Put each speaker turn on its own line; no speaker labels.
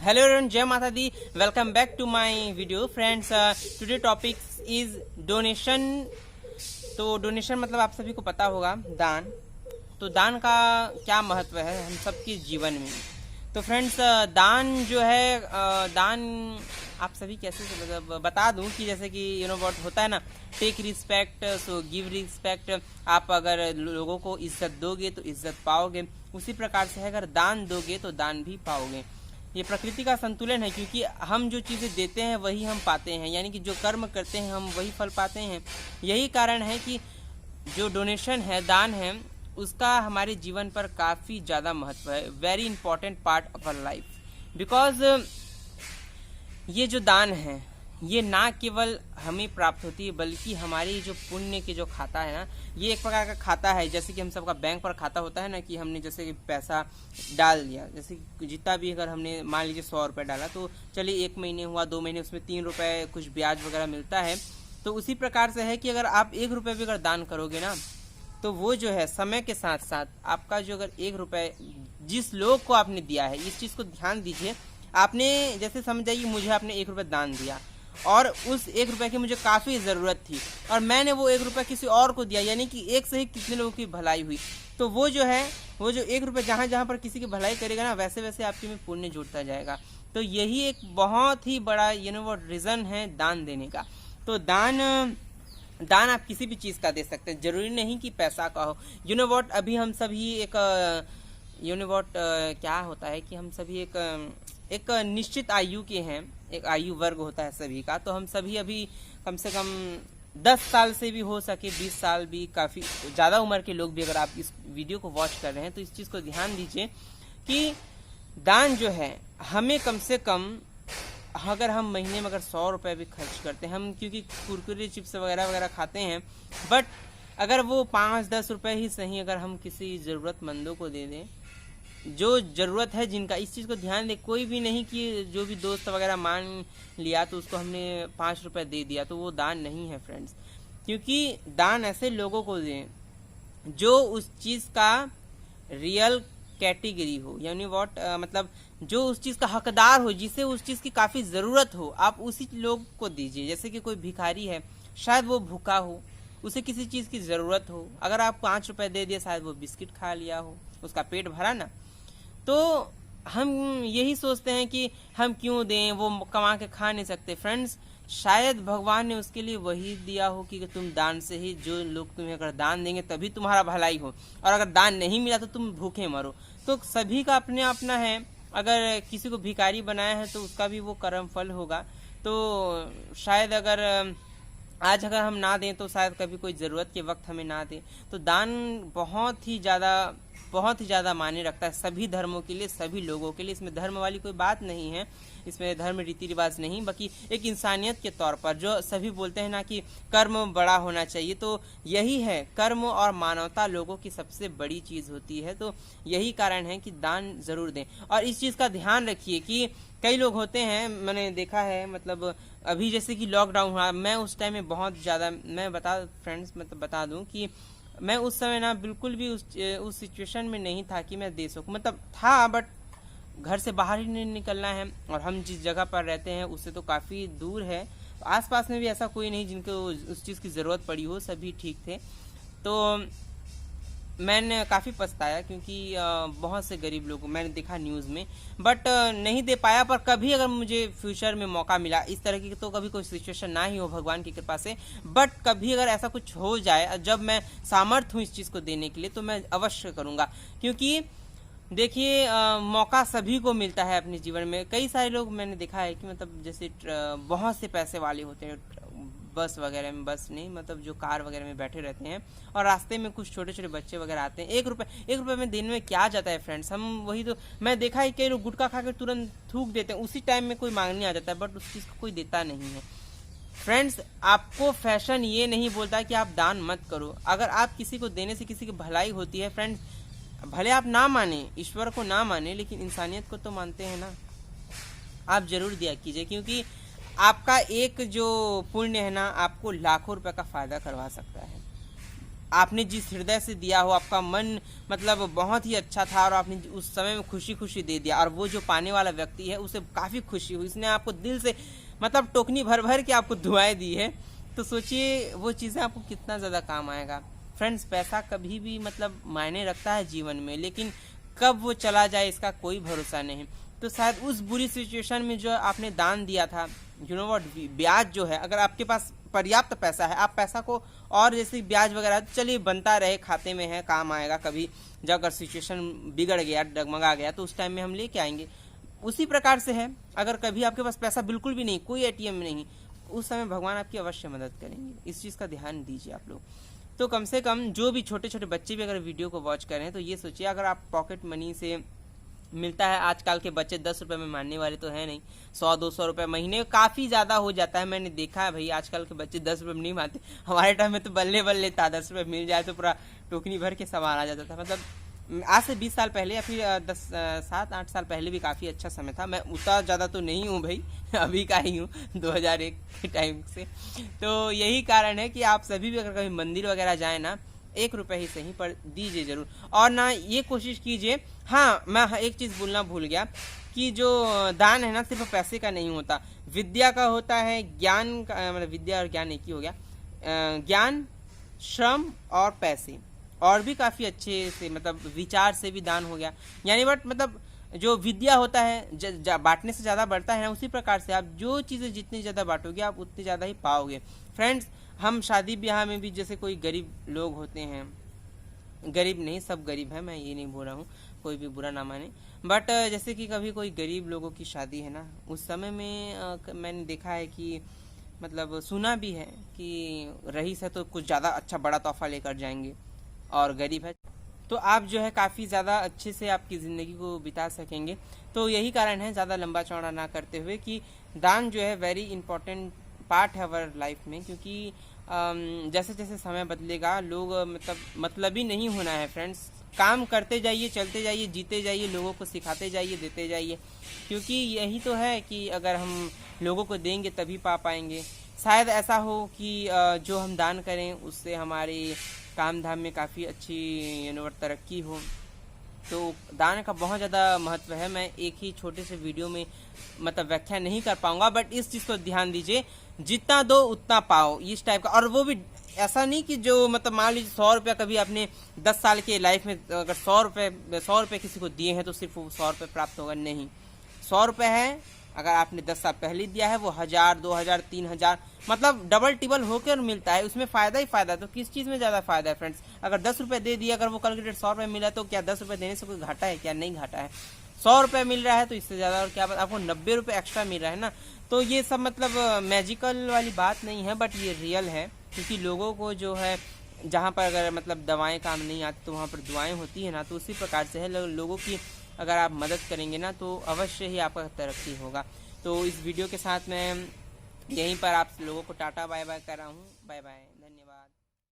Hello everyone, Jai Mata Di. Welcome back to my video, friends. Today topic is donation. तो donation मतलब आप सभी को पता होगा दान। तो दान का क्या महत्व है हम सबके जीवन में। तो फ्रेंड्स दान जो है दान आप सभी कैसे मतलब बता दूं कि जैसे कि व्हाट होता है ना, take respect so give respect. आप अगर लोगों को इज्जत दोगे तो इज्जत पाओगे, उसी प्रकार से अगर दान दोगे तो दान भी पाओगे। ये प्रकृति का संतुलन है, क्योंकि हम जो चीज़ें देते हैं वही हम पाते हैं, यानी कि जो कर्म करते हैं हम वही फल पाते हैं। यही कारण है कि जो डोनेशन है, दान है, उसका हमारे जीवन पर काफ़ी ज़्यादा महत्व है। Very important part of our life. Because ये जो दान है ये ना केवल हमें प्राप्त होती है, बल्कि हमारी जो पुण्य के जो खाता है ना, ये एक प्रकार का खाता है। जैसे कि हम सबका बैंक पर खाता होता है ना, कि हमने जैसे कि पैसा डाल दिया, जैसे कि जितना भी अगर हमने मान लीजिए 100 रुपये डाला, तो चलिए 1 महीने हुआ, 2 महीने, उसमें 3 रुपये कुछ ब्याज वगैरह मिलता है। तो उसी प्रकार से है कि अगर आप 1 रुपये भी अगर दान करोगे ना, तो वो जो है समय के साथ साथ आपका जो अगर 1 रुपये जिस लोग को आपने दिया है, इस चीज़ को ध्यान दीजिए। आपने जैसे समझ जाइए मुझे आपने 1 रुपये दान दिया और उस 1 रुपये की मुझे काफ़ी ज़रूरत थी और मैंने वो 1 रुपये किसी और को दिया, यानी कि एक से ही कितने लोगों की भलाई हुई। तो वो जो 1 रुपये जहाँ जहाँ पर किसी की भलाई करेगा ना, वैसे वैसे आपके में पुण्य जुड़ता जाएगा। तो यही एक बहुत ही बड़ा वो रीज़न है दान देने का। तो दान आप किसी भी चीज़ का दे सकते हैं, जरूरी नहीं कि पैसा का हो। व्हाट अभी हम सभी एक क्या होता है कि हम सभी एक निश्चित आयु के हैं, एक आयु वर्ग होता है सभी का। तो हम सभी अभी कम से कम 10 साल से भी हो सके 20 साल भी, काफ़ी ज़्यादा उम्र के लोग भी अगर आप इस वीडियो को वॉच कर रहे हैं तो इस चीज़ को ध्यान दीजिए कि दान जो है हमें कम से कम, अगर हम महीने में अगर 100 रुपये भी खर्च करते हैं, हम क्योंकि कुरकुरे चिप्स वगैरह वगैरह खाते हैं, बट अगर वो 5-10 रुपये ही सही अगर हम किसी ज़रूरतमंदों को दे दें, जो ज़रूरत है जिनका, इस चीज़ को ध्यान दें। कोई भी नहीं कि जो भी दोस्त वगैरह मान लिया तो उसको हमने 5 रुपये दे दिया, तो वो दान नहीं है फ्रेंड्स। क्योंकि दान ऐसे लोगों को दें जो उस चीज़ का रियल कैटेगरी हो, यानी मतलब जो उस चीज़ का हकदार हो, जिसे उस चीज़ की काफ़ी ज़रूरत हो, आप उसी लोग को दीजिए। जैसे कि कोई भिखारी है, शायद वो भूखा हो, उसे किसी चीज़ की ज़रूरत हो, अगर आप 5 रुपये दे दिए, शायद वो बिस्किट खा लिया हो, उसका पेट भरा ना। तो हम यही सोचते हैं कि हम क्यों दें, वो कमा के खा नहीं सकते। फ्रेंड्स शायद भगवान ने उसके लिए वही दिया हो कि तुम दान से ही, जो लोग तुम्हें अगर दान देंगे तभी तुम्हारा भलाई हो, और अगर दान नहीं मिला तो तुम भूखे मरो। तो सभी का अपने अपना है। अगर किसी को भिखारी बनाया है तो उसका भी वो कर्म फल होगा। तो शायद अगर आज अगर हम ना दें तो शायद कभी कोई ज़रूरत के वक्त हमें ना दें। तो दान बहुत ही ज़्यादा मायने रखता है सभी धर्मों के लिए, सभी लोगों के लिए। इसमें धर्म वाली कोई बात नहीं है, इसमें धर्म रीति रिवाज नहीं, बाकी एक इंसानियत के तौर पर जो सभी बोलते हैं ना कि कर्म बड़ा होना चाहिए, तो यही है, कर्म और मानवता लोगों की सबसे बड़ी चीज़ होती है। तो यही कारण है कि दान ज़रूर दें। और इस चीज़ का ध्यान रखिए कि कई लोग होते हैं, मैंने देखा है, मतलब अभी जैसे कि लॉकडाउन हुआ, मैं उस टाइम में बहुत ज़्यादा, मैं बता दूं कि मैं उस समय ना बिल्कुल भी उस सिचुएशन में नहीं था कि मैं दे सकूं। मतलब था, बट घर से बाहर ही नहीं निकलना है, और हम जिस जगह पर रहते हैं उससे तो काफ़ी दूर है। आसपास में भी ऐसा कोई नहीं जिनको उस चीज़ की ज़रूरत पड़ी हो, सभी ठीक थे। तो मैंने काफ़ी पछताया, क्योंकि बहुत से गरीब लोगों मैंने देखा न्यूज़ में, बट नहीं दे पाया। पर कभी अगर मुझे फ्यूचर में मौका मिला इस तरह की, तो कभी कोई सिचुएशन ना ही हो भगवान की कृपा से, बट कभी अगर ऐसा कुछ हो जाए, जब मैं सामर्थ्य हूँ इस चीज़ को देने के लिए, तो मैं अवश्य करूँगा। क्योंकि देखिए मौका सभी को मिलता है अपने जीवन में। कई सारे लोग मैंने देखा है कि मतलब जैसे बहुत से पैसे वाले होते हैं, बस वगैरह में, बस नहीं मतलब जो कार वगैरह में बैठे रहते हैं, और रास्ते में कुछ छोटे छोटे बच्चे वगैरह आते हैं। 1 रुपये में देने में क्या जाता है फ्रेंड्स। हम वही तो मैं देखा है, कई लोग गुटखा खा के तुरंत थूक देते हैं, उसी टाइम में कोई मांगने आ जाता है, बट उस चीज़ को कोई देता नहीं है। फ्रेंड्स आपको फैशन ये नहीं बोलता है कि आप दान मत करो। अगर आप किसी को देने से किसी की भलाई होती है, फ्रेंड्स भले आप ना माने, ईश्वर को ना माने, लेकिन इंसानियत को तो मानते हैं ना, आप जरूर दिया कीजिए। क्योंकि आपका एक जो पुण्य है ना, आपको लाखों रुपए का फायदा करवा सकता है। आपने जिस हृदय से दिया हो, आपका मन मतलब बहुत ही अच्छा था और आपने उस समय में खुशी खुशी दे दिया, और वो जो पाने वाला व्यक्ति है उसे काफ़ी खुशी हुई, उसने आपको दिल से मतलब टोकनी भर भर के आपको दुआएं दी है, तो सोचिए वो चीज़ें आपको कितना ज़्यादा काम आएगा। फ्रेंड्स, पैसा कभी भी मतलब मायने रखता है जीवन में, लेकिन कब वो चला जाए इसका कोई भरोसा नहीं। तो शायद उस बुरी सिचुएशन में जो आपने दान दिया था, यू नो व्हाट, ब्याज जो है, अगर आपके पास पर्याप्त पैसा है, आप पैसा को और जैसे ब्याज वगैरह चलिए बनता रहे, खाते में है, काम आएगा कभी, जब अगर सिचुएशन बिगड़ गया, डगमगा गया, तो उस टाइम में हम लेके आएंगे। उसी प्रकार से है, अगर कभी आपके पास पैसा बिल्कुल भी नहीं, कोई एटीएम नहीं, उस समय भगवान आपकी अवश्य मदद करेंगे। इस चीज़ का ध्यान दीजिए आप लोग। तो कम से कम जो भी छोटे छोटे बच्चे भी अगर वीडियो को वॉच करें तो ये सोचिए, अगर आप पॉकेट मनी से मिलता है, आजकल के बच्चे 10 रुपये में मानने वाले तो है नहीं, 100-200 रुपये महीने काफ़ी ज़्यादा हो जाता है। मैंने देखा है भाई, आजकल के बच्चे 10 रुपये में नहीं मानते। हमारे टाइम में तो बल्ले बल्ले था, 10 रुपये मिल जाए तो पूरा टोकनी भर के सामान आ जाता था। मतलब आज से 20 साल पहले या फिर 7-8 साल पहले भी काफ़ी अच्छा समय था। मैं उतना ज़्यादा तो नहीं हूँ भाई, अभी का ही हूँ 2001 के टाइम से। तो यही कारण है कि आप सभी भी अगर कभी मंदिर वगैरह जाएँ ना, 1 रुपये ही सही पर दीजिए ज़रूर। और ना ये कोशिश कीजिए, हाँ मैं एक चीज़ बोलना भूल गया कि जो दान है ना, सिर्फ पैसे का नहीं होता, विद्या का होता है, ज्ञान का, मतलब विद्या और ज्ञान एक ही हो गया, ज्ञान, श्रम और पैसे, और भी काफ़ी अच्छे से मतलब विचार से भी दान हो गया। यानी बट मतलब जो विद्या होता है बांटने से ज़्यादा बढ़ता है ना, उसी प्रकार से आप जो चीज़ें जितनी ज़्यादा बांटोगे आप उतनी ज़्यादा ही पाओगे। फ्रेंड्स, हम शादी ब्याह में भी जैसे कोई गरीब लोग होते हैं, गरीब नहीं सब गरीब है, मैं ये नहीं बोल रहा हूँ, कोई भी बुरा ना माने, बट जैसे कि कभी कोई गरीब लोगों की शादी है ना, उस समय में मैंने देखा है कि मतलब सुना भी है कि रईस है तो कुछ ज़्यादा अच्छा बड़ा तोहफा लेकर जाएंगे, और गरीब है तो आप जो है काफ़ी ज़्यादा अच्छे से आपकी ज़िंदगी को बिता सकेंगे। तो यही कारण है, ज़्यादा लंबा चौड़ा ना करते हुए, कि दान जो है वेरी इंपॉर्टेंट पार्ट है अवर लाइफ में, क्योंकि जैसे जैसे समय बदलेगा लोग मतलब ही नहीं होना है फ्रेंड्स। काम करते जाइए, चलते जाइए, जीते जाइए, लोगों को सिखाते जाइए, देते जाइए, क्योंकि यही तो है कि अगर हम लोगों को देंगे तभी पा पाएंगे। शायद ऐसा हो कि जो हम दान करें उससे हमारे काम धाम में काफ़ी अच्छी तरक्की हो। तो दान का बहुत ज़्यादा महत्व है। मैं एक ही छोटे से वीडियो में मतलब व्याख्या नहीं कर पाऊंगा, बट इस चीज़ को ध्यान दीजिए, जितना दो उतना पाओ, इस टाइप का। और वो भी ऐसा नहीं कि जो मतलब मान लीजिए 100 रुपया कभी आपने 10 साल के लाइफ में अगर 100 रुपये किसी को दिए हैं तो सिर्फ वो 100 रुपये प्राप्त होगा, नहीं। 100 रुपये है, अगर आपने 10 साल पहले दिया है वो 1000, 2000, 3000 मतलब डबल टिबल होकर मिलता है, उसमें फ़ायदा ही फ़ायदा। तो किस चीज़ में ज़्यादा फ़ायदा है फ्रेंड्स? अगर 10 रुपये दे दिए, अगर वो कैलकुलेटेड 100 रुपये मिला, तो क्या 10 रुपये देने से कोई घाटा है? क्या नहीं घाटा है। 100 रुपये मिल रहा है तो इससे ज़्यादा और क्या बात, आपको 90 रुपये एक्स्ट्रा मिल रहा है ना। तो ये सब मतलब मैजिकल वाली बात नहीं है, बट ये रियल है, क्योंकि लोगों को जो है जहाँ पर अगर मतलब दवाएं काम नहीं आती तो वहाँ पर दुआएं होती है ना, तो उसी प्रकार से है, लोगों की अगर आप मदद करेंगे ना तो अवश्य ही आपका तरक्की होगा। तो इस वीडियो के साथ मैं यहीं पर आप लोगों को टाटा बाय बाय कर रहा हूँ। Bye bye.